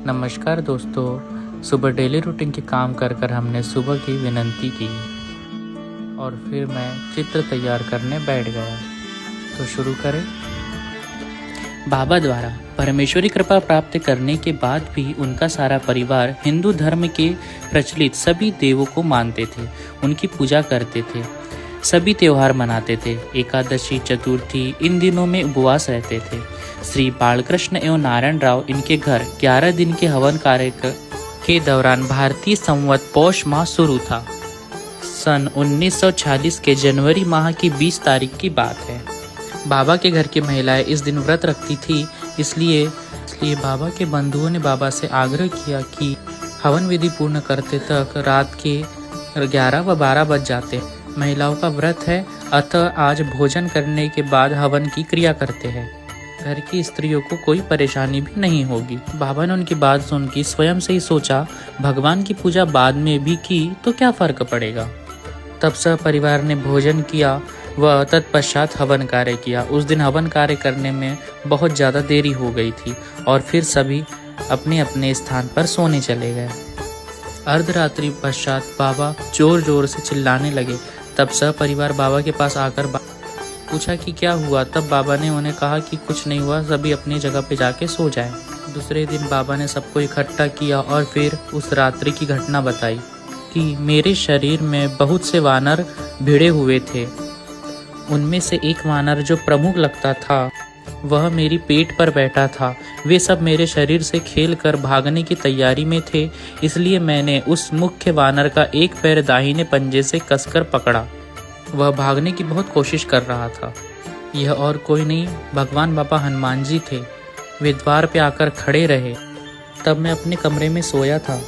नमस्कार दोस्तों। सुबह डेली रूटीन के काम कर हमने सुबह की विनती की और फिर मैं चित्र तैयार करने बैठ गया। तो शुरू करें। बाबा द्वारा परमेश्वरी कृपा प्राप्त करने के बाद भी उनका सारा परिवार हिंदू धर्म के प्रचलित सभी देवों को मानते थे, उनकी पूजा करते थे, सभी त्योहार मनाते थे। एकादशी, चतुर्थी, इन दिनों में उपवास रहते थे। श्री बालकृष्ण एवं नारायण राव इनके घर 11 दिन के हवन कार्य के दौरान भारतीय संवत पौष माह शुरू था। सन 1940 के जनवरी माह की 20 तारीख की बात है। बाबा के घर की महिलाएं इस दिन व्रत रखती थी, इसलिए बाबा के बंधुओं ने बाबा से आग्रह किया कि हवन विधि पूर्ण करते तक रात के 11 व 12 बज जाते। महिलाओं का व्रत है, अतः आज भोजन करने के बाद हवन की क्रिया करते हैं। घर की स्त्रियों को कोई परेशानी भी नहीं होगी। बाबा ने उनकी बात सुन के स्वयं से ही सोचा, भगवान की पूजा बाद में भी की तो क्या फर्क पड़ेगा। तब सब परिवार ने भोजन किया व तत्पश्चात हवन कार्य किया। उस दिन हवन कार्य करने में बहुत ज़्यादा देरी हो गई थी और फिर सभी अपने अपने स्थान पर सोने चले गए। अर्धरात्रि पश्चात बाबा जोर जोर से चिल्लाने लगे। तब सब परिवार बाबा के पास आकर पूछा कि क्या हुआ। तब बाबा ने उन्हें कहा कि कुछ नहीं हुआ, सभी अपनी जगह पे जाके सो जाएं। दूसरे दिन बाबा ने सबको इकट्ठा किया और फिर उस रात्रि की घटना बताई कि मेरे शरीर में बहुत से वानर भिड़े हुए थे। उनमें से एक वानर जो प्रमुख लगता था वह मेरी पेट पर बैठा था। वे सब मेरे शरीर से खेलकर भागने की तैयारी में थे, इसलिए मैंने उस मुख्य वानर का एक पैर दाहिने पंजे से कसकर पकड़ा। वह भागने की बहुत कोशिश कर रहा था। यह और कोई नहीं, भगवान बाबा हनुमान जी थे। वे द्वार पे आकर खड़े रहे। तब मैं अपने कमरे में सोया था।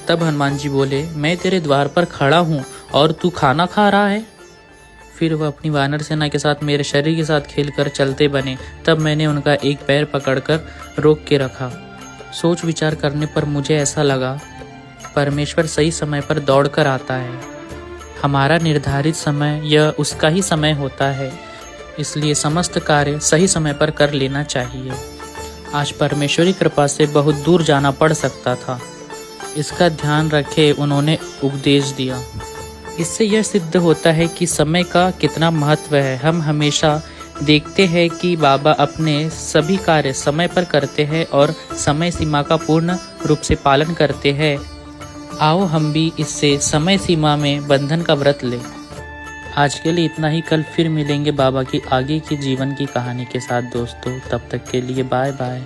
तब हनुमान जी बोले, मैं तेरे द्वार पर खड़ा हूँ और तू खाना खा रहा है। फिर वह अपनी वानर सेना के साथ मेरे शरीर के साथ खेलकर चलते बने। तब मैंने उनका एक पैर पकड़कर रोक के रखा। सोच विचार करने पर मुझे ऐसा लगा, परमेश्वर सही समय पर दौड़कर आता है। हमारा निर्धारित समय यह उसका ही समय होता है, इसलिए समस्त कार्य सही समय पर कर लेना चाहिए। आज परमेश्वरी कृपा से बहुत दूर जाना पड़ सकता था, इसका ध्यान रखे उन्होंने उपदेश दिया। इससे यह सिद्ध होता है कि समय का कितना महत्व है। हम हमेशा देखते हैं कि बाबा अपने सभी कार्य समय पर करते हैं और समय सीमा का पूर्ण रूप से पालन करते हैं। आओ हम भी इससे समय सीमा में बंधन का व्रत लें। आज के लिए इतना ही। कल फिर मिलेंगे बाबा की आगे की जीवन की कहानी के साथ दोस्तों। तब तक के लिए बाय बाय।